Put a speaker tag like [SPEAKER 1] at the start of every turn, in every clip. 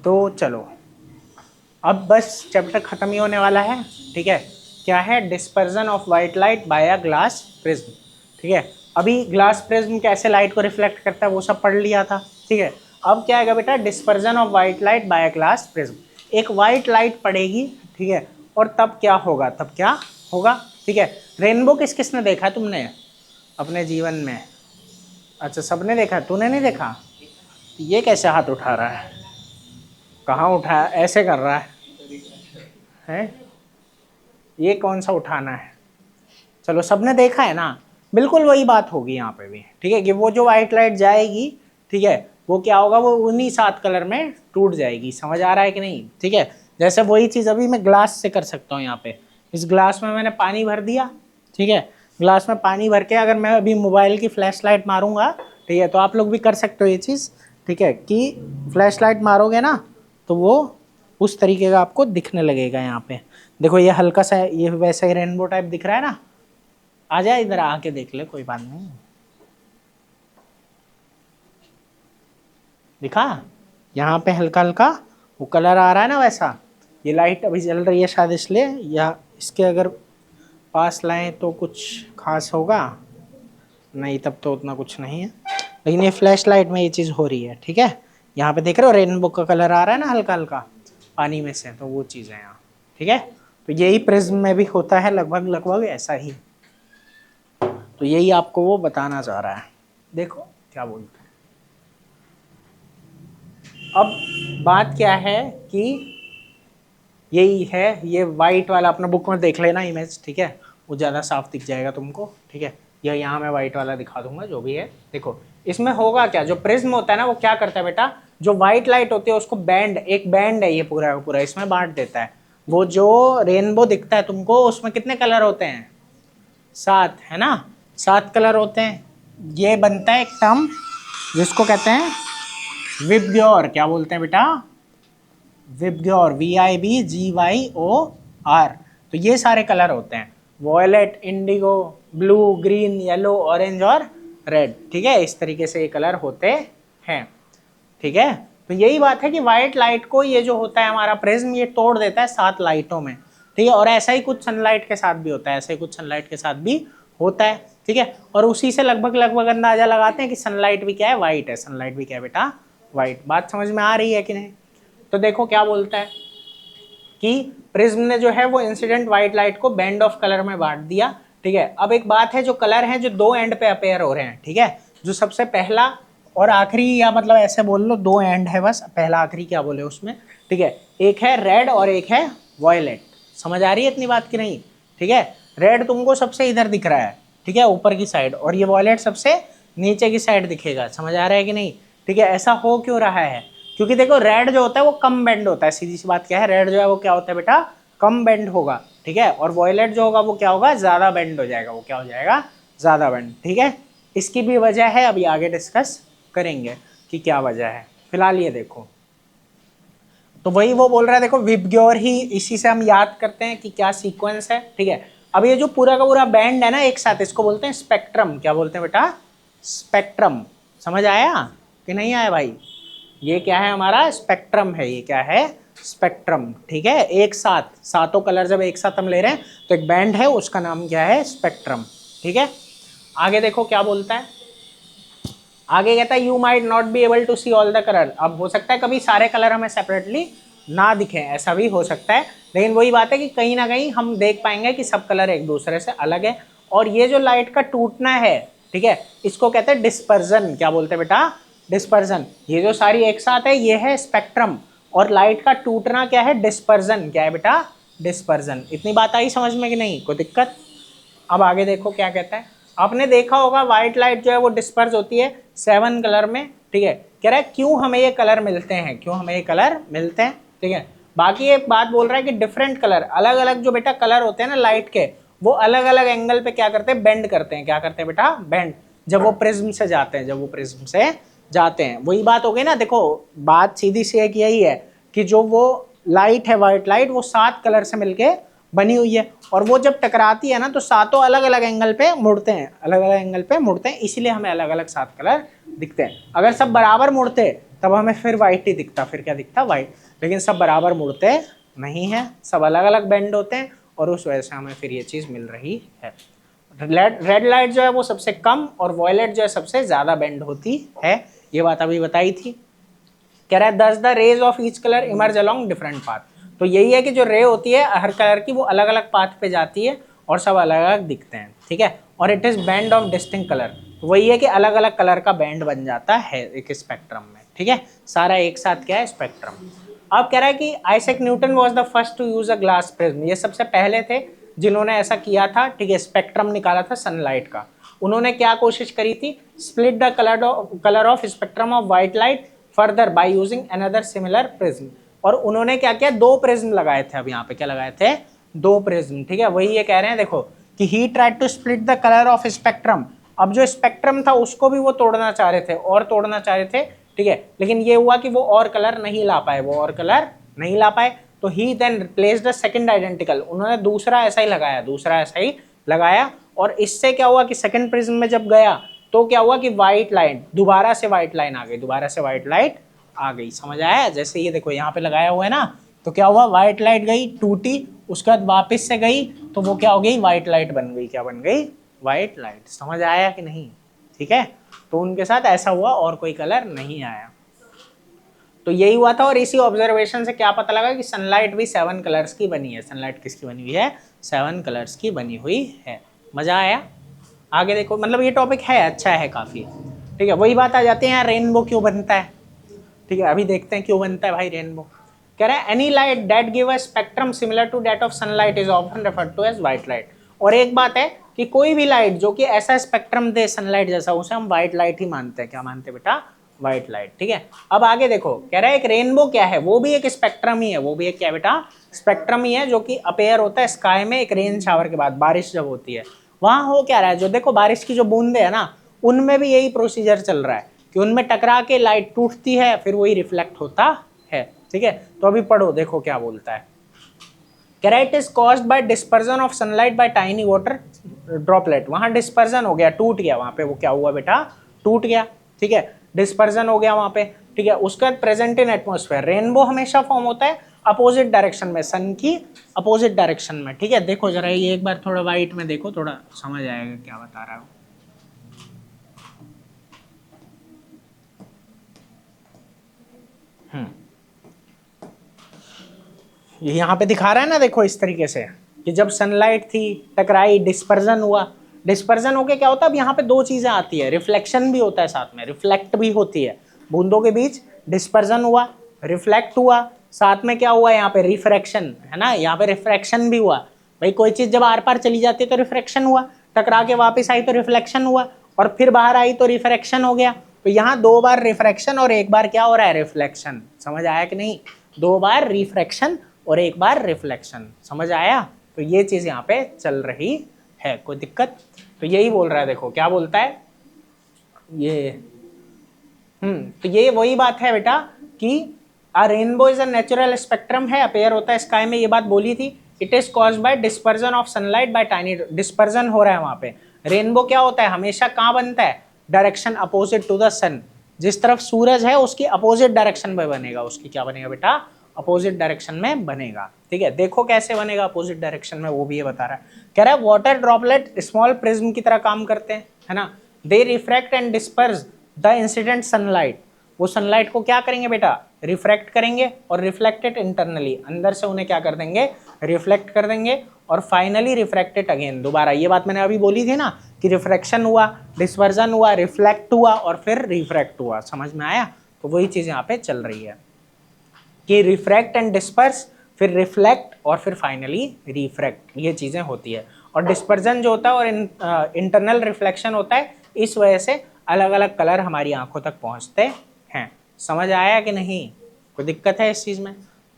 [SPEAKER 1] तो चलो अब बस चैप्टर खत्म ही होने वाला है, ठीक है। क्या है? Dispersion of white light by a glass prism, ठीक है। अभी ग्लास प्रिज्म कैसे लाइट को रिफ्लेक्ट करता है वो सब पढ़ लिया था, ठीक है। अब क्या आएगा बेटा? Dispersion of white light by a glass prism. एक वाइट लाइट पड़ेगी, ठीक है, और तब क्या होगा? तब क्या होगा, ठीक है। रेनबो किस किस ने देखा है तुमने अपने जीवन में? अच्छा, सबने देखा, तूने नहीं देखा? ये कैसे हाथ उठा रहा है? कहाँ उठाया? ऐसे कर रहा है? ये कौन सा उठाना है? चलो, सबने देखा है ना? बिल्कुल वही बात होगी यहाँ पे भी, ठीक है, कि वो जो वाइट लाइट जाएगी, ठीक है, वो क्या होगा? वो उन्हीं 7 कलर में टूट जाएगी। समझ आ रहा है कि नहीं? ठीक है। जैसे वही चीज़ अभी मैं ग्लास से कर सकता हूँ। यहाँ पे इस ग्लास में मैंने पानी भर दिया, ठीक है। ग्लास में पानी भर के अगर मैं अभी मोबाइल की फ्लैश लाइट मारूंगा, ठीक है, तो आप लोग भी कर सकते हो ये चीज़, ठीक है, कि फ्लैश लाइट मारोगे ना तो वो उस तरीके का आपको दिखने लगेगा। यहाँ पे देखो, ये हल्का सा, ये वैसा ही रेनबो टाइप दिख रहा है ना। आ जाए इधर, आके देख ले, कोई बात नहीं। दिखा? यहाँ पे हल्का हल्का वो कलर आ रहा है ना वैसा। ये लाइट अभी जल रही है शायद इसलिए, या इसके अगर पास लाएं तो कुछ खास होगा नहीं, तब तो उतना कुछ नहीं है। लेकिन ये फ्लैश लाइट में ये चीज़ हो रही है, ठीक है। यहाँ पे देख रहे हो रेनबो का कलर आ रहा है ना हल्का हल्का पानी में से, तो वो चीज़ है यहाँ, ठीक है। तो यही प्रिज्म में भी होता है, लगभग लगभग ऐसा ही। तो यही आपको वो बताना चाह रहा है। देखो क्या बोलते हैं। अब बात क्या है कि यही है, ये वाइट वाला अपना बुक में देख लेना इमेज, ठीक है, वो ज़्यादा साफ दिख जाएगा तुमको, ठीक है। यह यहाँ मैं वाइट वाला दिखा दूंगा जो भी है। देखो इसमें होगा क्या? जो प्रिज्म होता है ना वो क्या करता है बेटा? जो वाइट लाइट होती है उसको बैंड, एक बैंड है ये पूरा पूरा, इसमें बांट देता है। वो जो रेनबो दिखता है तुमको उसमें कितने कलर होते हैं? 7, है ना? 7 कलर होते हैं। ये बनता है एक टर्म जिसको कहते हैं विबग्योर। क्या बोलते हैं बेटा? VIBGYOR, VIBGYOR। तो ये सारे कलर होते हैं, violet, indigo, blue, green, yellow, orange और रेड, ठीक है। इस तरीके से ये कलर होते हैं, ठीक है। तो यही बात है कि व्हाइट लाइट को ये जो होता है हमारा प्रिज्म, ये तोड़ देता है 7 लाइटों में, ठीक है। और ऐसा ही कुछ सनलाइट के साथ भी होता है, ऐसा ही कुछ सनलाइट के साथ भी होता है, ठीक है। और उसी से लगभग लगभग अंदाजा लगाते हैं कि सनलाइट भी क्या है? व्हाइट है। सनलाइट भी क्या है बेटा? व्हाइट। बात समझ में आ रही है कि नहीं? तो देखो क्या बोलता है कि प्रिज्म ने जो है वो इंसिडेंट व्हाइट लाइट को बैंड ऑफ कलर में बांट दिया, ठीक है। अब एक बात है, जो कलर है जो 2 एंड पे अपेयर हो रहे हैं, ठीक है, जो सबसे पहला और आखिरी, या मतलब ऐसे बोल लो 2 एंड है बस, पहला आखिरी क्या बोले उसमें, ठीक है। एक है रेड और एक है वॉयलेट। समझ आ रही है इतनी बात की नहीं? ठीक है। रेड तुमको सबसे इधर दिख रहा है, ठीक है, ऊपर की साइड, और ये वॉयलेट सबसे नीचे की साइड दिखेगा। समझ आ रहा है कि नहीं? ठीक है। ऐसा हो क्यों रहा है? क्योंकि देखो रेड जो होता है वो कम बेंड होता है। सीधी सी बात क्या है? रेड जो है वो क्या होता है बेटा? कम बेंड होगा, ठीक है। और वॉयलेट जो होगा वो क्या होगा? ज्यादा बेंड हो जाएगा। वो क्या हो जाएगा? ज्यादा बेंड, ठीक है। इसकी भी वजह है, अभी आगे डिस्कस करेंगे कि क्या वजह है। फिलहाल ये देखो, तो वही वो बोल रहा है, देखो विबग्योर ही, इसी से हम याद करते हैं कि क्या सीक्वेंस है, ठीक है। अब ये जो पूरा का पूरा बैंड है ना एक साथ, इसको बोलते हैं स्पेक्ट्रम। क्या बोलते हैं बेटा? स्पेक्ट्रम। समझ आया कि नहीं आया भाई? ये क्या है? हमारा स्पेक्ट्रम है। ये क्या है? स्पेक्ट्रम, ठीक है। एक साथ 7 कलर जब एक साथ हम ले रहे हैं तो एक बैंड है, उसका नाम क्या है? स्पेक्ट्रम, ठीक है। आगे देखो क्या बोलता है। आगे कहता है you might not be able to see all the colour. अब हो सकता है कभी सारे कलर हमें सेपरेटली ना दिखें, ऐसा भी हो सकता है, लेकिन वही बात है कि कहीं ना कहीं हम देख पाएंगे कि सब कलर एक दूसरे से अलग है। और ये जो लाइट का टूटना है, ठीक है, इसको कहते हैं डिस्पर्जन। क्या बोलते हैं बेटा? डिस्पर्जन। ये जो सारी एक साथ है ये है स्पेक्ट्रम, और लाइट का टूटना क्या है? डिस्पर्जन। क्या है बेटा? डिस्पर्जन। इतनी बात आई समझ में कि नहीं? कोई दिक्कत? अब आगे देखो क्या कहता है। आपने देखा होगा व्हाइट लाइट जो है वो डिस्पर्स होती है 7 कलर में, ठीक है। कह रहा है क्यों हमें ये कलर मिलते हैं, क्यों हमें ये कलर मिलते हैं, ठीक है। बाकी एक बात बोल रहा है कि डिफरेंट कलर, अलग अलग जो बेटा कलर होते हैं ना लाइट के, वो अलग अलग एंगल पे क्या करते हैं? बेंड करते हैं। क्या करते हैं बेटा? बेंड। जब वो प्रिज्म से जाते हैं, जब वो प्रिज्म से जाते हैं, वही बात हो गई ना। देखो बात सीधी सी एक यही है कि जो वो लाइट है, व्हाइट लाइट, वो 7 कलर से मिलके बनी हुई है, और वो जब टकराती है ना तो सातों अलग अलग एंगल पे मुड़ते हैं, अलग अलग एंगल पे मुड़ते हैं, इसीलिए हमें अलग अलग 7 कलर दिखते हैं। अगर सब बराबर मुड़ते तब हमें फिर वाइट ही दिखता, फिर क्या दिखता, वाइट। लेकिन सब बराबर मुड़ते नहीं है, सब अलग अलग बेंड होते हैं और उस वजह से हमें फिर ये चीज़ मिल रही है। रेड लाइट जो है वो सबसे कम और वॉयलेट जो है सबसे ज़्यादा बेंड होती है, ये बात अभी बताई थी। कह रहा है thus the rays of each colour emerge along different path. तो यही है कि जो रे होती है हर कलर की वो अलग अलग पाथ पे जाती है और सब अलग अलग दिखते हैं, ठीक है। और it is band of distinct colour, वही है कि अलग अलग कलर का बैंड बन जाता है एक स्पेक्ट्रम में, ठीक है। सारा एक साथ क्या है, स्पेक्ट्रम। अब कह रहा है कि Isaac Newton was the first to use a glass prism, ये सबसे पहले थे जिन्होंने ऐसा किया था, ठीक है, स्पेक्ट्रम निकाला था सनलाइट का। उन्होंने क्या कोशिश करी थी, split the colour of spectrum of white light further by using another similar prism. और उन्होंने क्या किया, दो प्रिज्म लगाए थे। अब यहाँ पे क्या लगाए थे, दो प्रिज्म, ठीक है। वही ये कह रहे हैं देखो कि he tried to split the colour of spectrum. अब जो स्पेक्ट्रम था उसको भी वो तोड़ना चाह रहे थे और तोड़ना चाह रहे थे, ठीक है। लेकिन ये हुआ कि वो और कलर नहीं ला पाए, वो और कलर नहीं ला पाए। तो he then replaced the second identical, उन्होंने दूसरा ऐसा ही लगाया, दूसरा ऐसा ही लगाया। और इससे क्या हुआ कि सेकंड प्रिज्म में जब गया तो क्या हुआ कि व्हाइट लाइट, दोबारा से व्हाइट लाइन आ गई, दोबारा से व्हाइट लाइट आ गई। समझ आया? जैसे ये देखो यहाँ पे लगाया हुआ है ना, तो क्या हुआ, व्हाइट लाइट गई, टूटी, उसके बाद वापस से गई, तो वो क्या हो गई, व्हाइट लाइट बन गई। क्या बन गई, व्हाइट लाइट। समझ आया कि नहीं? ठीक है, तो उनके साथ ऐसा हुआ और कोई कलर नहीं आया। तो यही हुआ था। और इसी ऑब्जर्वेशन से क्या पता लगा कि सनलाइट भी 7 कलर्स की बनी है। सनलाइट किसकी बनी हुई है, 7 कलर्स की बनी हुई है। मजा आया? आगे देखो, मतलब ये टॉपिक है, अच्छा है काफी, ठीक है। वही बात आ जाती है यार, रेनबो क्यों बनता है, ठीक है। अभी देखते हैं क्यों बनता है भाई रेनबो। कह रहा है any light that give a spectrum similar to that of sunlight is often referred to as white light. और एक बात है कि कोई भी लाइट जो कि ऐसा स्पेक्ट्रम दे सनलाइट जैसा, उसे हम व्हाइट लाइट ही मानते हैं। क्या मानते हैं बेटा, व्हाइट लाइट, ठीक है। अब आगे देखो, कह रहा है एक रेनबो क्या है, वो भी एक स्पेक्ट्रम ही है, वो भी एक क्या बेटा, स्पेक्ट्रम ही है, जो कि अपेयर होता है स्काई में एक रेन शावर के बाद, बारिश जब होती है। वहां हो क्या रहा है, जो देखो बारिश की जो बूंदे है ना, उनमें भी यही प्रोसीजर चल रहा है कि उनमें टकरा के लाइट टूटती है, फिर वही रिफ्लेक्ट होता है, ठीक है। तो अभी पढ़ो, देखो क्या बोलता है। कह रहा है it is caused by dispersion of sunlight bye tiny water droplet. वहां डिस्पर्जन हो गया, टूट गया, वहां पे वो क्या हुआ बेटा, टूट गया, ठीक है, डिस्पर्जन हो गया वहां पे, ठीक है। उसके बाद प्रेजेंट इन एटमोस्फेयर। रेनबो हमेशा फॉर्म होता है अपोजिट डायरेक्शन में, सन की अपोजिट डायरेक्शन में, ठीक है। देखो जरा ये एक बार थोड़ा वाइट में देखो, थोड़ा समझ आएगा क्या बता रहा हूँ। ये यहाँ पे दिखा रहा है ना, देखो इस तरीके से कि जब सनलाइट थी, टकराई, डिस्पर्जन हुआ। डिस्पर्जन होके क्या होता है, अब यहाँ पे दो चीजें आती है, रिफ्लेक्शन भी होता है साथ में, रिफ्लेक्ट भी होती है। बूंदों के बीच डिस्पर्जन हुआ, रिफ्लेक्ट हुआ, साथ में क्या हुआ, यहाँ पे रिफ्रैक्शन है ना, यहाँ पे रिफ्रैक्शन भी हुआ। भाई कोई चीज जब आर पार चली जाती है तो रिफ्रैक्शन हुआ, टकरा के वापस आई तो रिफ्लेक्शन हुआ, और फिर बाहर आई तो रिफ्रैक्शन हो गया। तो यहाँ 2 बार रिफ्रैक्शन और 1 बार क्या हो रहा है, रिफ्लेक्शन। समझ आया कि नहीं? 2 बार रिफ्रैक्शन और 1 बार रिफ्लेक्शन। समझ आया? तो ये चीज यहाँ पे चल रही है, कोई दिक्कत? तो यही बोल रहा है, देखो क्या बोलता है ये। तो ये वही बात है बेटा कि अ rainbow is a natural spectrum है, अपेयर होता है स्काई में, ये बात बोली थी। It is caused by dispersion of sunlight bye tiny, dispersion हो रहा है वहां पे। रेनबो क्या होता है, हमेशा कहाँ बनता है, डायरेक्शन अपोजिट टू द सन। जिस तरफ सूरज है उसकी अपोजिट डायरेक्शन में बनेगा, उसकी क्या बनेगा बेटा, अपोजिट डायरेक्शन में बनेगा, ठीक है। देखो कैसे बनेगा अपोजिट डायरेक्शन में, वो भी ये बता रहा है। कह रहा है वाटर ड्रॉपलेट स्मॉल प्रिज्म की तरह काम करते हैं, है ना। They refract and disperse the incident sunlight. वो सनलाइट को क्या करेंगे बेटा, रिफ्रैक्ट करेंगे और रिफ्लेक्टेड इंटरनली, अंदर से उन्हें क्या कर देंगे, रिफ्लेक्ट कर देंगे, और फाइनली रिफ्रैक्टेड अगेन, दोबारा। ये बात मैंने अभी बोली थी ना कि रिफ्रैक्शन हुआ, डिस्पर्जन हुआ, रिफ्लेक्ट हुआ और फिर रिफ्रैक्ट हुआ। समझ में आया? तो वही चीज यहाँ पे चल रही है कि रिफ्रैक्ट एंड डिस्पर्स, फिर रिफ्लेक्ट और फिर फाइनली रिफ्रैक्ट, ये चीजें होती है। और डिस्पर्जन जो होता है और इंटरनल रिफ्लेक्शन होता है, इस वजह से अलग अलग कलर हमारी आंखों तक पहुंचते हैं। समझ आया कि नहीं? कोई दिक्कत है इस चीज में?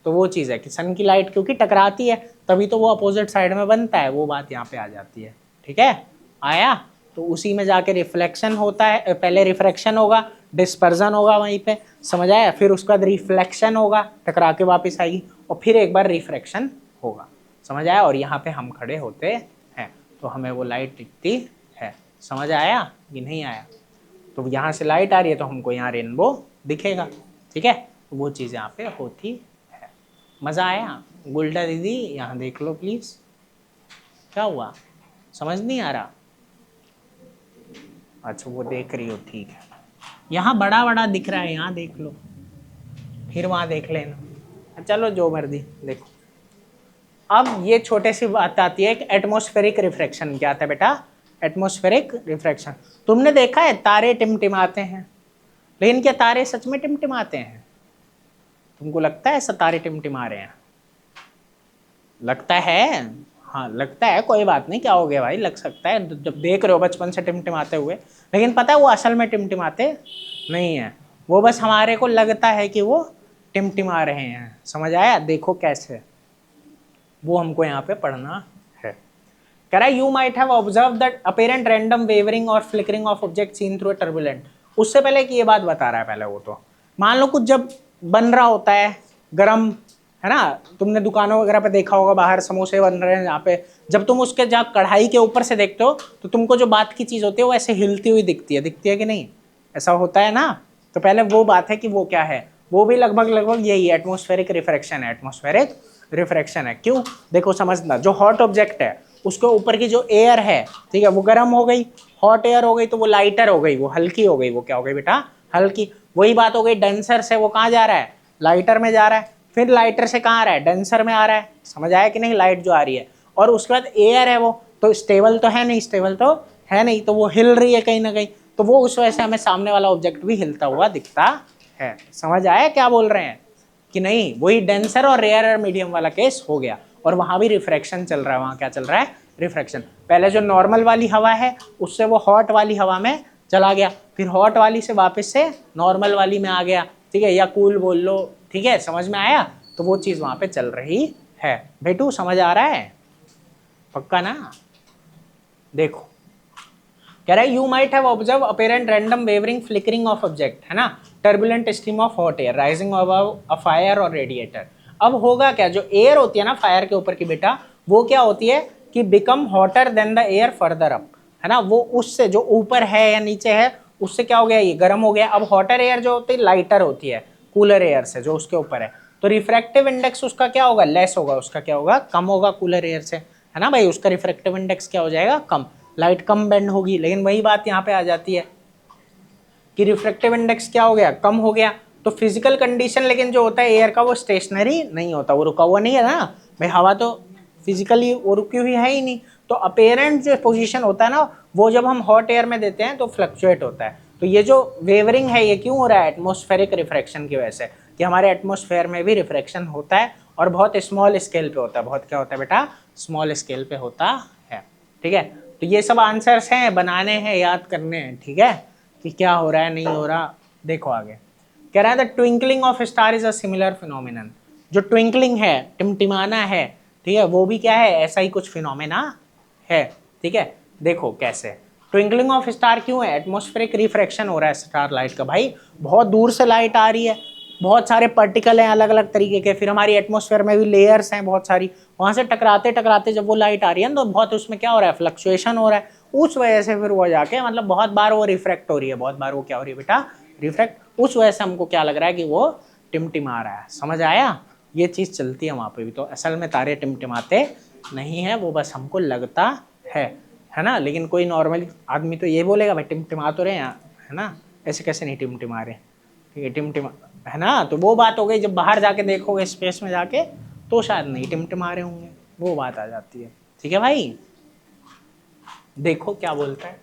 [SPEAKER 1] तो वो चीज है कि सन की लाइट क्योंकि टकराती है तभी तो वो अपोजिट साइड में बनता है, वो बात यहाँ पे आ जाती है, ठीक है। आया? तो उसी में जाके रिफ्लेक्शन होता है, पहले रिफ्रैक्शन होगा, डिस्पर्जन होगा वहीं पे, समझ आया, फिर उसका रिफ्लेक्शन होगा, टकरा के वापस आएगी, और फिर एक बार रिफ्रैक्शन होगा। समझ आया? और यहाँ पे हम खड़े होते हैं तो हमें वो लाइट दिखती है। समझ आया कि नहीं आया? तो यहाँ से लाइट आ रही है तो हमको यहाँ रेनबो दिखेगा। ठीक है, वो चीज़ यहाँ पे होती है। मज़ा आया? गुल्डा दीदी यहाँ देख लो प्लीज़, क्या हुआ, समझ नहीं आ रहा? अच्छा वो देख रही हो, ठीक है। यहाँ बड़ा बड़ा दिख रहा है, यहाँ देख लो, फिर वहाँ देख लेना, चलो जो मर्जी देखो। अब ये छोटे सी बात आती है कि एटमॉस्फेरिक रिफ्रैक्शन क्या आता है बेटा? Atmospheric refraction. तुमने देखा है तारे टिमटिमाते हैं, लेकिन क्या तारे सच में टिमटिमाते हैं? तुमको लगता है ऐसा तारे टिमटिमा रहे हैं? लगता है? हाँ लगता है, कोई बात नहीं, क्या हो गया भाई, लग सकता है, जब देख रहे हो बचपन से टिमटिमाते हुए, लेकिन पता है वो असल में टिमटिमाते नहीं है, वो बस हमारे को लगता है कि वो टिमटिमा रहे हैं। समझ आया? देखो कैसे, वो हमको यहाँ पे पढ़ना है। कह रहा है you might have observe that apparent random wavering और flickering of object seen through turbulent. उससे पहले कि ये बात बता रहा है, पहले वो तो मान लो कुछ जब बन रहा होता है गरम, है ना, तुमने दुकानों वगैरह पे देखा होगा बाहर समोसे बन रहे हैं, यहाँ पे जब तुम उसके जहाँ कढ़ाई के ऊपर से देखते हो तो तुमको जो बात की चीज़ होती है वो ऐसे हिलती हुई दिखती है कि नहीं? ऐसा होता है ना? तो पहले वो बात है कि वो क्या है, वो भी लगभग यही एटमॉस्फेरिक रिफ्रैक्शन है। एटमॉस्फेरिक रिफ्रैक्शन है, क्यों? देखो समझना, जो हॉट ऑब्जेक्ट है उसके ऊपर की जो एयर है, ठीक है, वो गर्म हो गई, हॉट एयर हो गई तो वो लाइटर हो गई, वो हल्की हो गई, वो क्या हो गई बेटा? हल्की। वही बात हो गई डेंसर से, वो कहाँ जा रहा है? लाइटर में जा रहा है, फिर लाइटर से कहाँ आ रहा है? डेंसर में आ रहा है। समझ आया कि नहीं? लाइट जो आ रही है, और उसके बाद एयर है, वो तो स्टेबल तो है नहीं, स्टेबल तो है नहीं, तो वो हिल रही है कहीं ना कहीं, तो वो उस वजह से हमें सामने वाला ऑब्जेक्ट भी हिलता हुआ दिखता है। समझ आया क्या बोल रहे हैं कि नहीं? वही डेंसर और रेयर मीडियम वाला केस हो गया, और वहां भी रिफ्रैक्शन चल रहा है। वहां क्या चल रहा है? रिफ्रैक्शन। पहले जो नॉर्मल वाली हवा है उससे वो हॉट वाली हवा में चला गया, फिर हॉट वाली से वापस से नॉर्मल वाली में आ गया, ठीक है, या कूल बोल लो, ठीक है, समझ में आया? तो वो चीज वहां पे चल रही है। बेटू समझ आ रहा है? पक्का ना? देखो कह रहा है you might have observe apparent random wavering flickering of object, है ना, turbulent stream of hot air rising above a fire और रेडिएटर। अब होगा क्या, जो एयर होती है ना फायर के ऊपर की बेटा, वो क्या होती है कि become hotter then the air further up, है ना, वो उससे जो ऊपर है या नीचे है उससे क्या हो गया, ये गर्म हो गया। अब हॉटर एयर जो होती है लाइटर होती है कूलर एयर से जो उसके ऊपर है, तो रिफ्रैक्टिव इंडेक्स उसका क्या होगा? लेस होगा, उसका क्या होगा? कम होगा कूलर एयर से, है ना भाई, उसका रिफ्रैक्टिव इंडेक्स क्या हो जाएगा? कम, लाइट कम बेंड होगी। लेकिन वही बात यहाँ पे आ जाती है कि रिफ्रैक्टिव इंडेक्स क्या हो गया? कम हो गया। तो फिजिकल कंडीशन लेकिन जो होता है एयर का वो स्टेशनरी नहीं होता, वो रुका हुआ नहीं है ना भाई, हवा तो फिजिकली वो रुकी हुई है ही नहीं। तो अपेरेंट जो पोजीशन होता है ना, वो जब हम हॉट एयर में देते हैं तो फ्लक्चुएट होता है। तो ये जो वेवरिंग है ये क्यों हो रहा है? एटमॉस्फेरिक रिफ्रैक्शन की वजह से, कि हमारे एटमॉस्फेयर में भी रिफ्रैक्शन होता है और बहुत स्मॉल स्केल पे होता है। बहुत क्या होता है बेटा? स्मॉल स्केल पे होता है, ठीक है। तो ये सब आंसर्स हैं, बनाने हैं, याद करने हैं, ठीक है, कि क्या हो रहा है नहीं हो रहा। देखो आगे कह रहा है the twinkling of star is a similar phenomenon. जो ट्विंकलिंग है, टिमटिमाना है, ठीक है, वो भी क्या है? ऐसा ही कुछ फिनोमेना है, ठीक है। देखो कैसे ट्विंकलिंग ऑफ स्टार क्यों है? एटमॉस्फेरिक रिफ्रैक्शन हो रहा है स्टार लाइट का भाई, बहुत दूर से लाइट आ रही है, बहुत सारे पार्टिकल हैं अलग अलग तरीके के, फिर हमारी एटमॉस्फेयर में भी लेयर्स हैं बहुत सारी, वहां से टकराते टकराते जब वो लाइट आ रही है तो बहुत उसमें क्या हो रहा है? फ्लक्चुएशन हो रहा है, उस वजह से फिर वो जाके मतलब बहुत बार वो रिफ्रैक्ट हो रही है, बहुत बार वो क्या हो रही है बेटा? रिफ्रैक्ट। उस वजह से हमको क्या लग रहा है कि वो टिमटिमा रहा है। समझ आया? ये चीज़ चलती है वहाँ पे भी। तो असल में तारे टिमटिमाते नहीं है, वो बस हमको लगता है ना। लेकिन कोई नॉर्मल आदमी तो ये बोलेगा भाई टिमटिमा तो रहे हैं, है ना, ऐसे कैसे नहीं टिमटिमा रहे, ठीक है, टिमटिमा, है ना। तो वो बात हो गई, जब बाहर जाके देखोगे स्पेस में जाके तो शायद नहीं टिमटिमा रहे होंगे, वो बात आ जाती है, ठीक है भाई। देखो क्या बोलता है,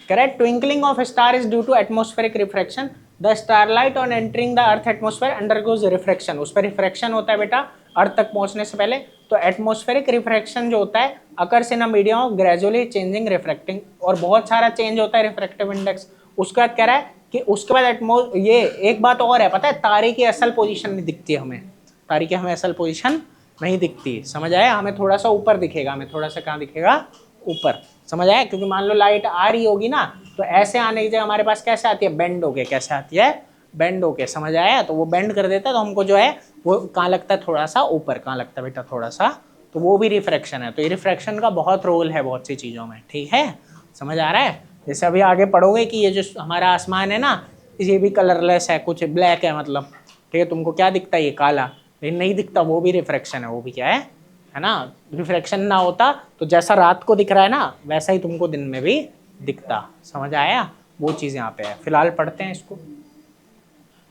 [SPEAKER 1] correct. Twinkling of star is due to atmospheric refraction, the starlight on entering the earth atmosphere undergoes refraction. उस पर रिफ्रैक्शन होता है बेटा अर्थ तक पहुंचने से पहले। तो एटमॉस्फेरिक रिफ्रैक्शन जो होता है occurs in a medium of gradually changing refracting, और बहुत सारा चेंज होता है रिफ्रैक्टिव इंडेक्स। उसके बाद कह रहा है कि उसके बाद ये एक बात और है, पता है, तारे की असल पोजीशन नहीं दिखती है हमें, तारे की हमें असल पोजीशन नहीं दिखती। समझ आया? हमें थोड़ा सा ऊपर दिखेगा, हमें थोड़ा सा कहाँ दिखेगा? ऊपर। समझ आया? क्योंकि मान लो लाइट आ रही होगी ना, तो ऐसे आने की जगह हमारे पास कैसे आती है? बेंड होके। कैसे आती है? बेंड होके। समझ आया? तो वो बेंड कर देता है तो हमको जो है वो कहाँ लगता है? थोड़ा सा ऊपर। कहाँ लगता है बेटा? थोड़ा सा। तो वो भी रिफ्रैक्शन है। तो ये रिफ्रैक्शन का बहुत रोल है बहुत सी चीज़ों में, ठीक है। समझ आ रहा है? जैसे अभी आगे पढ़ोगे कि ये जो हमारा आसमान है ना, ये भी कलरलेस है, कुछ ब्लैक है मतलब, ठीक है, तुमको क्या दिखता है, ये काला, लेकिन नहीं दिखता, वो भी रिफ्रैक्शन है, वो भी क्या है ना, रिफ्रैक्शन ना होता तो जैसा रात को दिख रहा है ना वैसा ही तुमको दिन में भी दिखता। समझ आया, वो चीज़ यहाँ पे है। फिलहाल पढ़ते हैं इसको।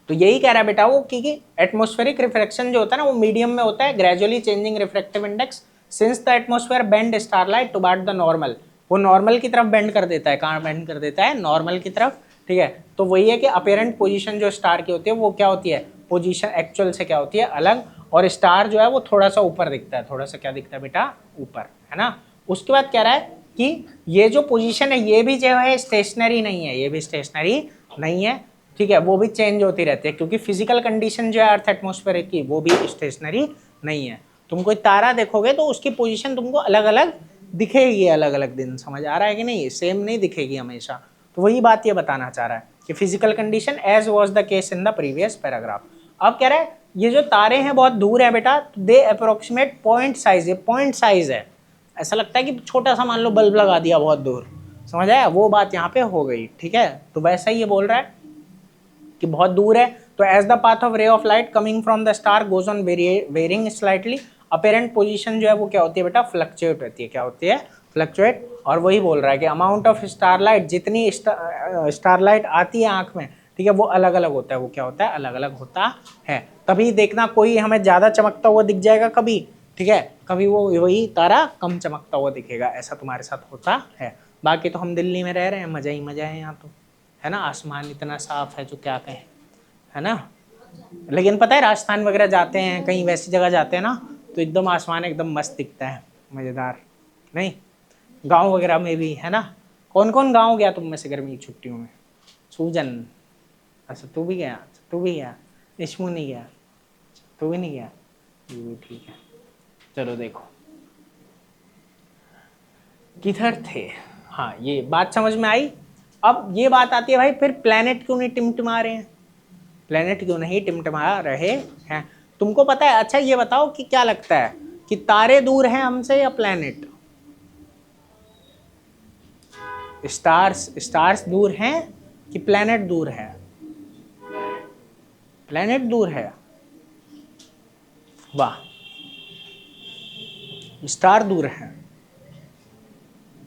[SPEAKER 1] तो यही कह रहा है बेटा वो कि एटमॉस्फेरिक रिफ्रैक्शन जो होता है ना वो मीडियम में होता है, gradually changing refractive index since the atmosphere bend starlight toward the normal, वो नॉर्मल की तरफ बेंड कर देता है। कहाँ बेंड कर देता है, नॉर्मल की तरफ, ठीक है। तो वही है कि अपीरेंट पोजीशन जो स्टार की होती है वो क्या होती है, पोजीशन एक्चुअल से क्या होती है, अलग, और स्टार जो है वो थोड़ा सा ऊपर दिखता है, थोड़ा सा क्या दिखता है बेटा, ऊपर, है ना। उसके बाद कह रहा है कि ये जो पोजीशन है ये भी जो है स्टेशनरी नहीं है, ये भी स्टेशनरी नहीं है, ठीक है, वो भी चेंज होती रहती है, क्योंकि फिजिकल कंडीशन जो है अर्थ एटमॉस्फेयर की वो भी स्टेशनरी नहीं है। तुम कोई तारा देखोगे तो उसकी पोजीशन तुमको अलग अलग दिखेगी, अलग अलग दिन, समझ आ रहा है कि नहीं, सेम नहीं दिखेगी हमेशा। तो वही बात ये बताना चाह रहा है कि physical condition as was the case in the previous paragraph. अब कह रहा है ये जो तारे हैं बहुत दूर है बेटा, दे अप्रोक्सीमेट पॉइंट साइज, ये पॉइंट साइज है, ऐसा लगता है कि छोटा सा मान लो बल्ब लगा दिया बहुत दूर, समझ आया, वो बात यहाँ पे हो गई, ठीक है। तो वैसा ही ये बोल रहा है कि बहुत दूर है, तो as the path of ray of light coming from the star goes on veering slightly, apparent position जो है वो क्या होती है बेटा, फ्लक्चुएट होती है, क्या होती है, फ्लक्चुएट। और वही बोल रहा है कि अमाउंट ऑफ स्टारलाइट, जितनी स्टारलाइट आती है आंख में, ठीक है, वो अलग अलग होता है, वो क्या होता है, अलग अलग होता है। तभी देखना कोई हमें ज़्यादा चमकता हुआ दिख जाएगा कभी, ठीक है, कभी वो वही तारा कम चमकता हुआ दिखेगा, ऐसा तुम्हारे साथ होता है। बाकी तो हम दिल्ली में रह रहे हैं, मज़ा ही मज़ा है यहाँ तो, है ना, आसमान इतना साफ है जो क्या कहें, है ना। लेकिन पता है राजस्थान वगैरह जाते हैं, कहीं वैसी जगह जाते हैं ना, तो एकदम आसमान एकदम मस्त दिखता है, मज़ेदार, नहीं, गांव वगैरह में भी, है ना। कौन कौन गांव गया तुम में से गर्मी की छुट्टियों में? सूजन, अच्छा तू भी गया, तू भी गया, इश्मू नहीं गया, तू भी नहीं गया, ये भी ठीक है। चलो देखो किधर थे, हाँ ये बात समझ में आई। अब ये बात आती है भाई फिर प्लेनेट क्यों नहीं टिमटिमा रहे हैं, प्लेनेट क्यों नहीं टिमटिमा रहे हैं, तुमको पता है। अच्छा ये बताओ कि क्या लगता है कि तारे दूर हैं हमसे या प्लेनेट, स्टार्स दूर हैं कि प्लेनेट दूर है, प्लेनेट दूर है, वाह, स्टार दूर है।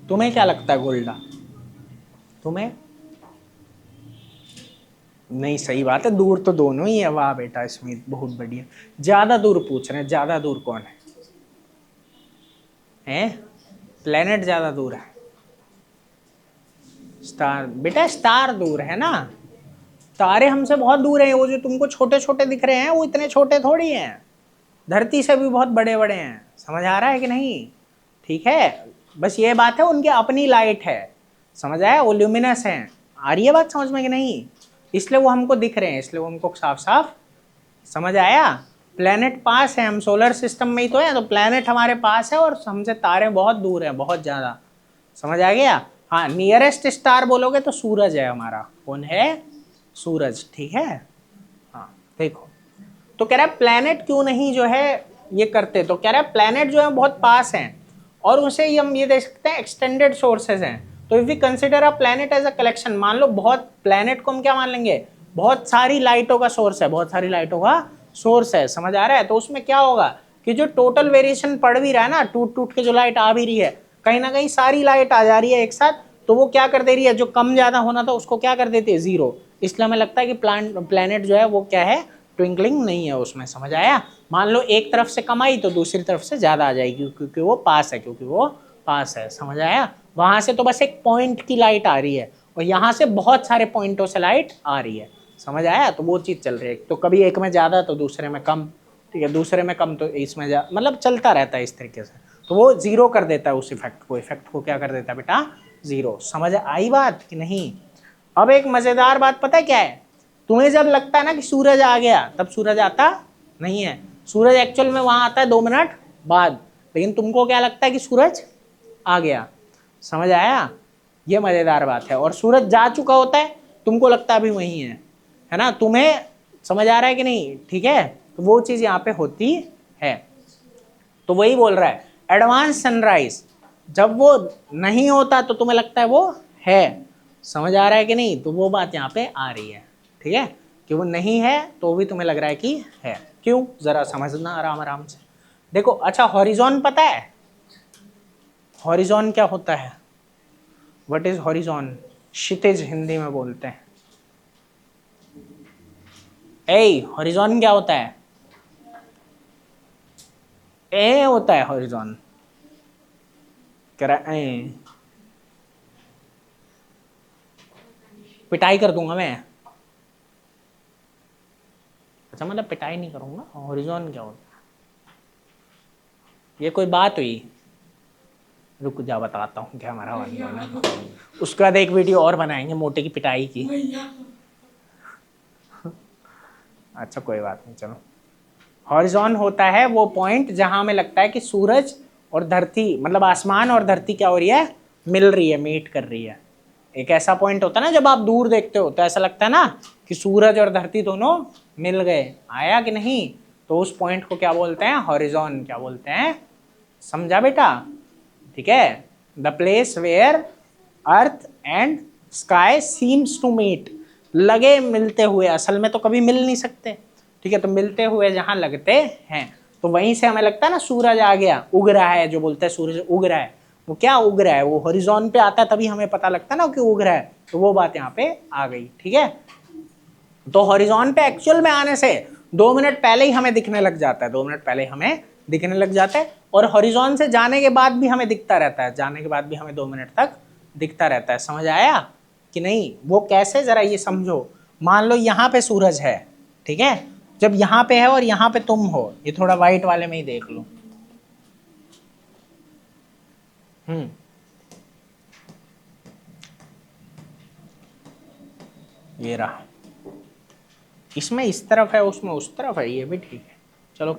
[SPEAKER 1] तुम्हें क्या लगता है गोल्डा, तुम्हें? नहीं सही बात है, दूर तो दोनों ही है, वाह बेटा स्मित बहुत बढ़िया। ज्यादा दूर पूछ रहे हैं, ज्यादा दूर कौन है, हैं? प्लेनेट ज्यादा दूर है, स्टार बेटा, स्टार दूर है ना, तारे हमसे बहुत दूर हैं, वो जो तुमको छोटे छोटे दिख रहे हैं वो इतने छोटे थोड़ी हैं, धरती से भी बहुत बड़े बड़े हैं, समझ आ रहा है कि नहीं, ठीक है। बस ये बात है उनकी अपनी लाइट है, समझ आया, वो ल्यूमिनस हैं, आ रही है बात समझ में कि नहीं, इसलिए वो हमको दिख रहे हैं, इसलिए वो हमको साफ साफ, समझ आया। प्लेनेट पास है, हम सोलर सिस्टम में ही तो है, तो प्लेनेट हमारे पास है और हमसे तारे बहुत दूर हैं, बहुत ज़्यादा, समझ आ गया। हाँ नियरेस्ट स्टार बोलोगे तो सूरज है हमारा, कौन है, सूरज, ठीक है। हाँ देखो, तो कह रहा है प्लेनेट क्यों नहीं जो है ये करते, तो कह रहा है प्लेनेट जो है बहुत पास हैं और उसे हम ये देख सकते हैं एक्सटेंडेड सोर्सेज हैं। तो if we consider a planet as a collection, मान लो बहुत प्लेनेट को हम क्या मान लेंगे, बहुत सारी लाइटों का सोर्स है, बहुत सारी लाइटों का सोर्स है, समझ आ रहा है। तो उसमें क्या होगा कि जो टोटल वेरिएशन पड़ भी रहा है ना, टूट टूट के जो लाइट आ भी रही है, कहीं ना कहीं सारी लाइट आ जा रही है एक साथ, तो वो क्या कर दे रही है, जो कम ज्यादा होना था उसको क्या कर देती है, जीरो। इसलिए हमें लगता है कि प्लेनेट जो है वो क्या है, ट्विंकलिंग नहीं है उसमें, समझ आया। मान लो एक तरफ से कम आई तो दूसरी तरफ से ज्यादा आ जाएगी, क्योंकि वो पास है, क्योंकि वो पास है, समझ आया। वहां से तो बस एक पॉइंट की लाइट आ रही है और यहाँ से बहुत सारे पॉइंटों से लाइट आ रही है, समझ आया। तो वो चीज़ चल रही है, तो कभी एक में ज़्यादा तो दूसरे में कम, ठीक है, दूसरे में कम तो इसमें मतलब चलता रहता है इस तरीके से। तो वो जीरो कर देता है उस इफेक्ट को, इफेक्ट को क्या कर देता है बेटा, जीरो। समझ आई बात कि नहीं। अब एक मज़ेदार बात पता है क्या है, तुम्हें जब लगता है ना कि सूरज आ गया, तब सूरज आता नहीं है, सूरज एक्चुअल में वहाँ आता है 2 मिनट बाद, लेकिन तुमको क्या लगता है कि सूरज आ गया, समझ आया। ये मज़ेदार बात है। और सूरज जा चुका होता है, तुमको लगता है अभी वहीं है ना, तुम्हें समझ आ रहा है कि नहीं, ठीक है। तो वो चीज़ यहाँ पे होती है। तो वही बोल रहा है एडवांस सनराइज जब वो नहीं होता तो तुम्हें लगता है वो है, समझ आ रहा है कि नहीं। तो वो बात यहाँ पे आ रही है, ठीक है, कि वो नहीं है तो भी तुम्हें लग रहा है कि है। क्यों, जरा समझना आराम आराम से। देखो अच्छा, हॉरिजॉन पता है, हॉरिजॉन क्या होता है? What is horizon? क्षितिज हिंदी में बोलते हैं। ए हॉरिजॉन क्या होता है? ए होता है हॉरिजॉन, कह रहा ए, पिटाई कर दूंगा मैं। अच्छा मतलब पिटाई नहीं करूंगा, हॉरिजॉन क्या होता है? ये कोई बात हुई? रुक जा बताता हूँ क्या हमारा हॉरिजॉन है। उसके बाद एक वीडियो और बनाएंगे मोटे की पिटाई की। अच्छा कोई बात नहीं, चलो। हॉरिजॉन होता है वो पॉइंट जहां हमें लगता है कि सूरज और धरती, मतलब आसमान और धरती क्या हो रही है, मिल रही है, मीट कर रही है। एक ऐसा पॉइंट होता है ना, जब आप दूर देखते हो तो ऐसा लगता है ना कि सूरज और धरती दोनों मिल गए, आया कि नहीं? तो उस पॉइंट को क्या बोलते हैं? हॉरिजॉन। क्या बोलते हैं? समझा बेटा? ठीक है, the place where earth and sky seems to meet, लगे मिलते हुए, असल में तो कभी मिल नहीं सकते, ठीक है, तो मिलते हुए जहां लगते हैं, तो वहीं से हमें लगता है ना सूरज आ गया, उग रहा है, जो बोलते हैं सूरज उग रहा है, वो क्या उग रहा है? वो हॉरिजॉन पे आता है, तभी हमें पता लगता है ना कि उग रहा है, तो वो बात यहाँ पे आ गई। ठीक है, तो हॉरिजॉन पे एक्चुअल में आने से 2 मिनट पहले ही हमें दिखने लग जाता है, 2 मिनट पहले हमें दिखने लग जाता है, और हॉरिजॉन से जाने के बाद भी हमें दिखता रहता है, जाने के बाद भी हमें 2 मिनट तक दिखता रहता है। समझ आया कि नहीं? वो कैसे, जरा ये समझो। मान लो यहाँ पे सूरज है, ठीक है, जब यहाँ पे है और यहाँ पे तुम हो, ये थोड़ा व्हाइट वाले में ही देख लो। ये रहा, इसमें इस तरफ है, उसमें उस तरफ है, ये भी ठीक है। चलो,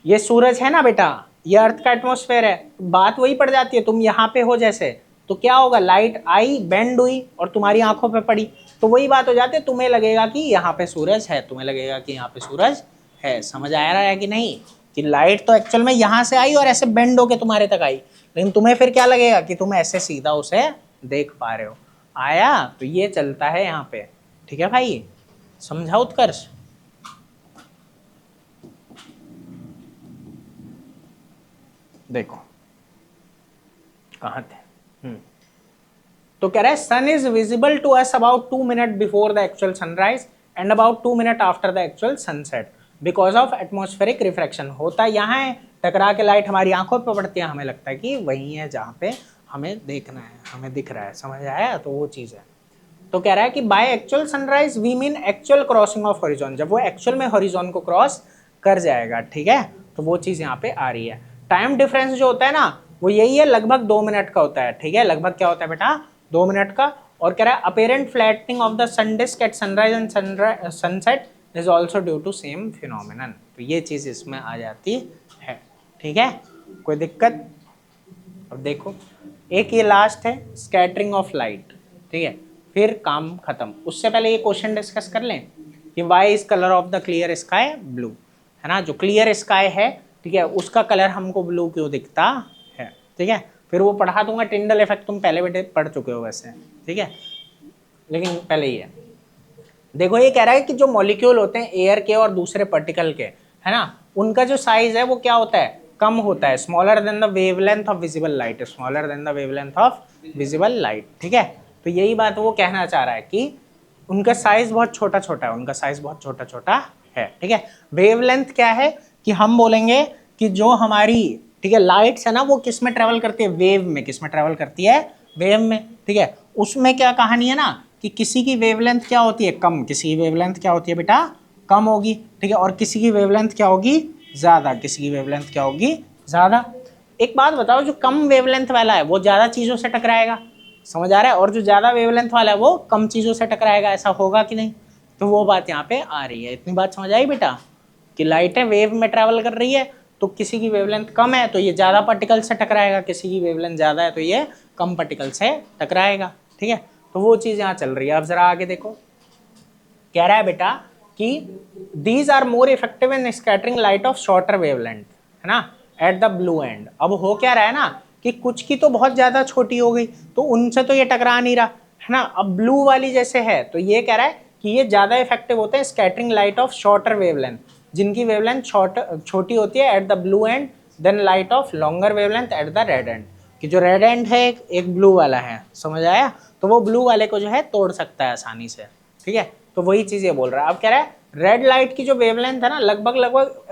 [SPEAKER 1] ये सूरज है ना बेटा, ये अर्थ का एटमॉस्फेयर है, तो बात वही पड़ जाती है, तुम यहाँ पे हो जैसे, तो क्या होगा, लाइट आई, बेंड हुई और तुम्हारी आंखों पे पड़ी, तो वही बात हो जाती है, तुम्हें लगेगा कि यहाँ पे सूरज है, तुम्हें लगेगा कि यहाँ पे सूरज है। समझ आ रहा है कि नहीं? कि लाइट तो एक्चुअल में यहाँ से आई और ऐसे बेंड होके तुम्हारे तक आई, लेकिन तुम्हें फिर क्या लगेगा कि तुम ऐसे सीधा उसे देख पा रहे हो। आया? तो ये चलता है यहाँ पे। ठीक है भाई, समझा उत्कर्ष? देखो कहाँ थे, तो कह रहा है sun is visible to us about 2 minute before the actual sunrise and about 2 minute after the actual sunset because of atmospheric refraction. होता यहाँ है, टकरा के लाइट हमारी आंखों पे पड़ती है, हमें लगता है कि वही है जहाँ पे हमें देखना है, हमें दिख रहा है। समझ आया? तो वो चीज़ है। तो कह रहा है कि by actual sunrise we mean actual crossing of horizon, जब वो एक्चुअल में हॉरिजॉन को क्रॉस कर जाएगा। ठीक है, तो वो चीज़ यहाँ पे आ रही है। टाइम डिफरेंस जो होता है ना, वो यही है, लगभग 2 मिनट का होता है। ठीक है, लगभग क्या होता है बेटा? 2 मिनट का। और कह रहा है apparent flattening of the sun disc at sunrise and sunset is also due to same phenomenon. तो ये चीज़ इसमें आ जाती है। ठीक है, कोई दिक्कत? अब देखो, एक ये लास्ट है, स्कैटरिंग ऑफ लाइट। ठीक है, फिर काम खत्म। उससे पहले ये क्वेश्चन डिस्कस कर लें कि why is colour of the clear sky blue, है ना? जो क्लियर स्काई है, ठीक है, उसका कलर हमको ब्लू क्यों दिखता है? ठीक है, फिर वो पढ़ा दूंगा, टिंडल इफेक्ट तुम पहले बेटे पढ़ चुके हो वैसे। ठीक है, लेकिन पहले ही है, देखो ये कह रहा है कि जो मॉलिक्यूल होते हैं एयर के और दूसरे पार्टिकल के, है ना, उनका जो साइज है वो क्या होता है? कम होता है, smaller than the wavelength of visible light, smaller than the wavelength of visible light. ठीक है, तो यही बात वो कहना चाह रहा है कि उनका साइज बहुत छोटा छोटा है, उनका साइज बहुत छोटा छोटा है। ठीक है, वेवलेंथ क्या है कि हम बोलेंगे कि जो हमारी, ठीक है, लाइट्स है ना, वो किस में ट्रेवल करती है? वेव में। किस में ट्रेवल करती है? वेव में। ठीक है, उसमें क्या कहानी है ना कि किसी की वेवलेंथ क्या होती है? कम। किसी की वेवलेंथ क्या होती है बेटा? कम होगी। ठीक है, और किसी की वेवलेंथ क्या होगी? ज़्यादा। किसी की वेवलेंथ क्या होगी? ज़्यादा। एक बात बताओ, जो कम वेवलेंथ वाला है वो ज़्यादा चीज़ों से टकराएगा, समझ आ रहा है, और जो ज़्यादा वेवलेंथ वाला है वो कम चीज़ों से टकराएगा, ऐसा होगा कि नहीं? तो वो बात यहाँ पे आ रही है। इतनी बात समझ आई बेटा कि लाइटें वेव में ट्रैवल कर रही है, तो किसी की वेवलेंथ कम है तो ये ज़्यादा पार्टिकल से टकराएगा, किसी की वेवलेंथ ज़्यादा है तो ये कम पार्टिकल से टकराएगा। ठीक है, तो वो चीज़ यहाँ चल रही है। अब जरा आगे देखो, कह रहा है बेटा कि these are more effective in scattering light of shorter wavelength, है ना, एट द ब्लू एंड। अब हो क्या रहा है ना कि कुछ की तो बहुत ज़्यादा छोटी हो गई, तो उनसे तो ये टकरा नहीं रहा, है ना। अब ब्लू वाली जैसे है, तो ये कह रहा है कि ये ज़्यादा इफेक्टिव होते हैं scattering light of shorter wavelength, जिनकी वेवलेंथ छोटी होती है at the blue end, then light of longer wavelength at the red end. कि जो रेड एंड है एक ब्लू वाला है, समझ आया, तो वो ब्लू वाले को जो है तोड़ सकता है आसानी से, ठीक है। तो वही चीज़ ये बोल रहा है। अब कह रहा है रेड लाइट की जो वेवलेंथ है ना लगभग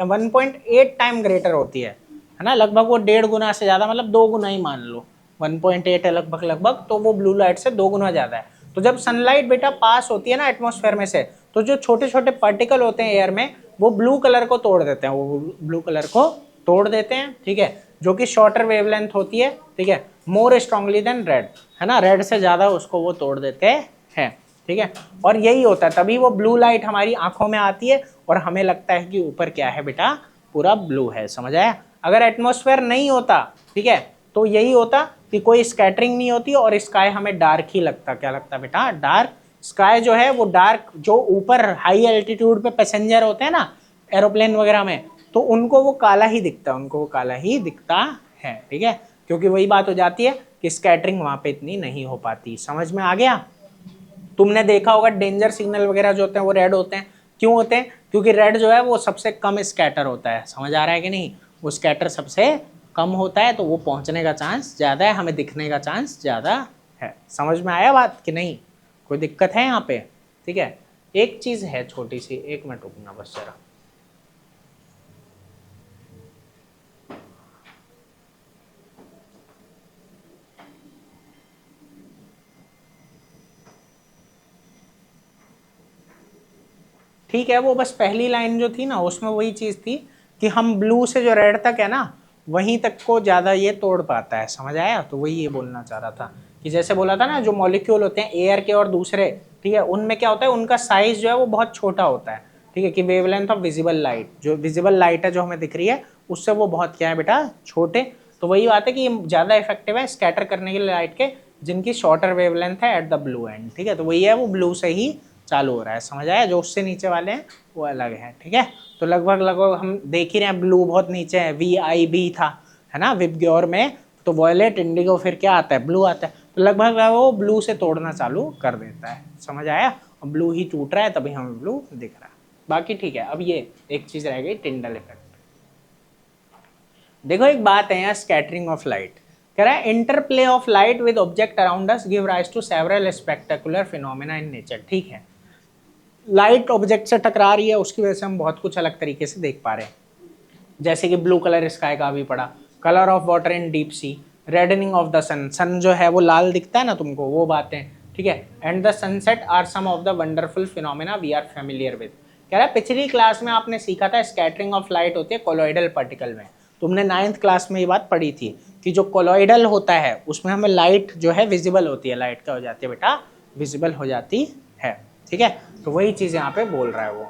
[SPEAKER 1] 1.8 टाइम ग्रेटर होती है ना, लगभग वो 1.5 गुना से ज़्यादा, मतलब 2 गुना ही मान लो, 1.8 है लगभग, तो वो ब्लू लाइट से 2 गुना ज़्यादा है। तो जब सनलाइट बेटा पास होती है ना एटमॉस्फेयर में से, तो जो छोटे छोटे पार्टिकल होते हैं एयर में, वो ब्लू कलर को तोड़ देते हैं, वो ब्लू कलर को तोड़ देते हैं, ठीक है, जो कि शॉर्टर वेवलेंथ होती है, ठीक है, मोर स्ट्रांगली देन रेड, है ना, रेड से ज़्यादा उसको वो तोड़ देते हैं, ठीक है। और यही होता है, तभी वो ब्लू लाइट हमारी आंखों में आती है और हमें लगता है कि ऊपर क्या है बेटा, पूरा ब्लू है, समझ आया। अगर एटमॉस्फेयर नहीं होता, ठीक है, तो यही होता कि कोई स्कैटरिंग नहीं होती और स्काई हमें डार्क ही लगता। क्या लगता बेटा, डार्क स्काई जो है वो डार्क, जो ऊपर हाई एल्टीट्यूड पे पैसेंजर होते हैं ना एरोप्लेन वगैरह में, तो उनको वो काला ही दिखता है, उनको वो काला ही दिखता है, ठीक है, क्योंकि वही बात हो जाती है कि स्कैटरिंग वहां पे इतनी नहीं हो पाती। समझ में आ गया। तुमने देखा होगा डेंजर सिग्नल वगैरह जो होते हैं वो रेड होते हैं, क्यों होते हैं, क्योंकि रेड जो है वो सबसे कम स्कैटर होता है, समझ आ रहा है कि नहीं, वो स्कैटर सबसे कम होता है, तो वो पहुंचने का चांस ज़्यादा है, हमें दिखने का चांस ज़्यादा है। समझ में आया बात कि नहीं, कोई दिक्कत है यहाँ पे, ठीक है। एक चीज़ है छोटी सी, 1 मिनट रुकना बस जरा। ठीक है, वो बस पहली लाइन जो थी ना उसमें वही चीज़ थी कि हम ब्लू से जो रेड तक है ना वहीं तक को ज़्यादा ये तोड़ पाता है, समझ आया। तो वही ये बोलना चाह रहा था कि जैसे बोला था ना जो मॉलिक्यूल होते हैं एयर के और दूसरे, ठीक है, उनमें क्या होता है, उनका साइज जो है वो बहुत छोटा होता है, ठीक है, कि वेवलेंथ ऑफ विजिबल लाइट, जो विजिबल लाइट है जो हमें दिख रही है उससे वो बहुत क्या है बेटा, छोटे। तो वही बात है कि ये ज़्यादा इफेक्टिव है स्कैटर करने के लिए लाइट के, जिनकी शॉर्टर वेवलेंथ है एट द ब्लू एंड, ठीक है। तो वही है, वो ब्लू से ही चालू हो रहा है, समझ आया। जो उससे नीचे वाले हैं वो अलग है, ठीक है। तो लगभग हम देख ही रहे हैं, ब्लू बहुत नीचे है, VIB था, है ना, विबग्योर में, तो वॉयलेट इंडिगो फिर क्या आता है, ब्लू आता है, तो लगभग वो ब्लू से तोड़ना चालू कर देता है, समझ आया। और ब्लू ही टूट रहा है तभी हमें ब्लू दिख रहा है, बाकी ठीक है। अब ये एक चीज रह गई टिंडल इफेक्ट। देखो एक बात है यहाँ, स्कैटरिंग ऑफ लाइट कह रहा है, interplay of light with object around us give rise to several spectacular phenomena in nature, ठीक है। लाइट ऑब्जेक्ट से टकरा रही है, उसकी वजह से हम बहुत कुछ अलग तरीके से देख पा रहे हैं, जैसे कि ब्लू कलर स्काई का भी पड़ा, colour of water in deep sea, reddening of the sun, sun जो है वो लाल दिखता है ना तुमको, वो बातें, ठीक है। And the sunset are some of the wonderful phenomena we are familiar with. कह रहा है पिछली क्लास में आपने सीखा था स्कैटरिंग ऑफ लाइट होती है कोलॉइडल पार्टिकल में, तुमने 9th क्लास में ये बात पढ़ी थी कि जो कोलॉइडल होता है उसमें हमें लाइट जो है विजिबल होती है, लाइट क्या हो जाती है बेटा, विजिबल हो जाती है, ठीक है। तो वही चीज़ यहाँ पे बोल रहा है वो।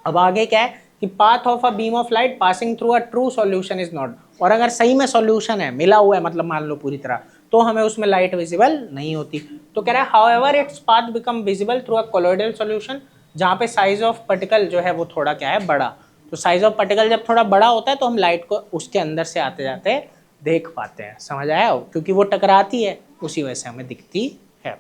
[SPEAKER 1] अब आगे क्या है कि path of a beam of light passing through a true solution is not, और अगर सही में सॉल्यूशन है, मिला हुआ है, मतलब मान लो पूरी तरह, तो हमें उसमें लाइट विजिबल नहीं होती। तो कह रहा है however its path become visible through a colloidal solution, जहाँ पे साइज ऑफ पार्टिकल जो है वो थोड़ा क्या है, बड़ा। तो साइज ऑफ पार्टिकल जब थोड़ा बड़ा होता है तो हम लाइट को उसके अंदर से आते जाते देख पाते हैं, समझ आया, क्योंकि वो टकराती है उसी वजह से हमें दिखती है।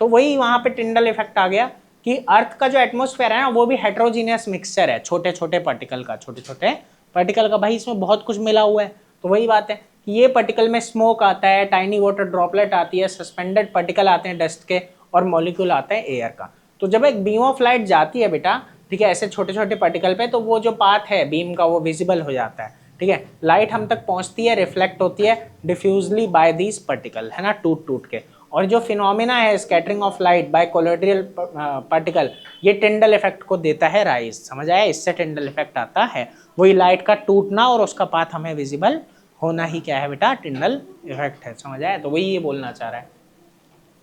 [SPEAKER 1] तो वही वहाँ पे टिंडल इफेक्ट आ गया कि अर्थ का जो एटमॉस्फेयर है ना वो भी हेट्रोजीनियस मिक्सचर है, छोटे छोटे पार्टिकल का, भाई इसमें बहुत कुछ मिला हुआ है। तो वही बात है कि ये पार्टिकल में स्मोक आता है, टाइनी वाटर ड्रॉपलेट आती है, सस्पेंडेड पार्टिकल आते हैं डस्ट के, और मॉलिक्यूल आता है एयर का। तो जब एक बीम ऑफ लाइट जाती है बेटा, ठीक है, ऐसे छोटे छोटे पार्टिकल पे, तो वो जो पाथ है बीम का वो विजिबल हो जाता है, ठीक है। लाइट हम तक पहुंचती है, रिफ्लेक्ट होती है डिफ्यूजली बाय दीज पार्टिकल, है ना, टूट टूट के। और जो फिनोमिना है scattering of light by colloidal particle, ये टिंडल इफेक्ट को देता है राइज, समझ आया, इससे टिंडल इफेक्ट आता है। वही लाइट का टूटना और उसका पाथ हमें विजिबल होना ही क्या है बेटा, टिंडल इफेक्ट है, समझ आया। तो वही ये बोलना चाह रहा है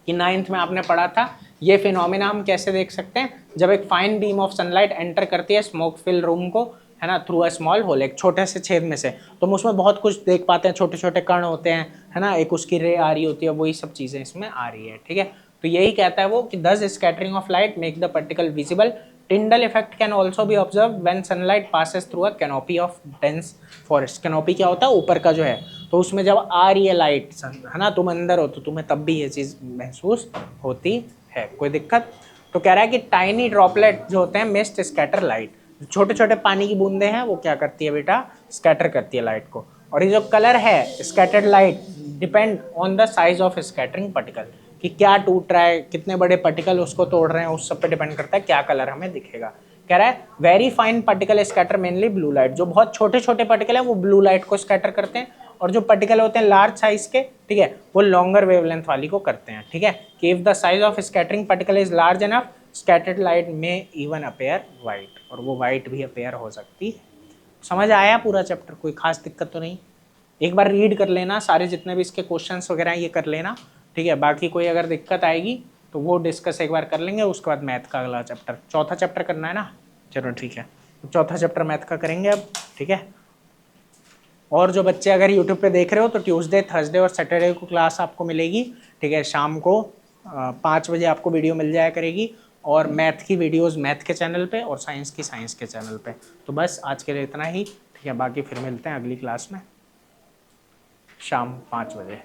[SPEAKER 1] कि 9th में आपने पढ़ा था ये फिनोमिना हम कैसे देख सकते हैं, जब एक fine beam of sunlight enter करती है स्मोक फिल रूम को, है ना, थ्रू अ स्मॉल होल, एक छोटे से छेद में से, तो हम उसमें बहुत कुछ देख पाते हैं, छोटे छोटे कण होते हैं, है ना, एक उसकी रे आ रही होती है, वही सब चीज़ें इसमें आ रही है, ठीक है। तो यही कहता है वो कि दस scattering of light make the particle visible. Tyndall effect can also be observe when sunlight passes through a canopy of dense forest. Canopy क्या होता है, ऊपर का जो है, तो उसमें जब आ रही है लाइट, है ना, तुम अंदर हो तो तुम्हें तब भी ये चीज़ महसूस होती है, कोई दिक्कत। तो कह रहा है कि टाइनी ड्रॉपलेट जो होते हैं मिस्ट स्कैटर लाइट, छोटे छोटे पानी की बूंदे हैं वो क्या करती है बेटा, स्कैटर करती है लाइट को। और ये जो कलर है scattered light depend on the size of scattering particle, कि क्या टूट रहा है, कितने बड़े पार्टिकल उसको तोड़ रहे हैं, उस सब पे डिपेंड करता है क्या कलर हमें दिखेगा। कह रहा है very fine particle scatter mainly blue light, जो बहुत छोटे छोटे पार्टिकल है वो ब्लू लाइट को स्कैटर करते हैं, और जो पार्टिकल होते हैं लार्ज साइज के, ठीक है, वो लॉन्गर वेवलेंथ वाली को करते हैं, ठीक है। कि if the size of scattering particle is large enough scattered light में इवन अपेयर वाइट, और वो वाइट भी अपेयर हो सकती है। समझ आया पूरा चैप्टर, कोई खास दिक्कत तो नहीं। एक बार रीड कर लेना सारे जितने भी इसके क्वेश्चंस वगैरह ये कर लेना, ठीक है। बाकी कोई अगर दिक्कत आएगी तो वो डिस्कस एक बार कर लेंगे, उसके बाद मैथ का अगला चैप्टर, चौथा चैप्टर करना है ना, चलो ठीक है, तो चौथा चैप्टर मैथ का करेंगे अब, ठीक है। और जो बच्चे अगर यूट्यूब पे देख रहे हो तो ट्यूसडे, थर्सडे और सैटरडे को क्लास आपको मिलेगी, ठीक है। शाम को 5 बजे आपको वीडियो मिल जाया करेगी, और मैथ की वीडियोस मैथ के चैनल पे और साइंस की साइंस के चैनल पे। तो बस आज के लिए इतना ही, ठीक है। बाकी फिर मिलते हैं अगली क्लास में शाम 5 बजे।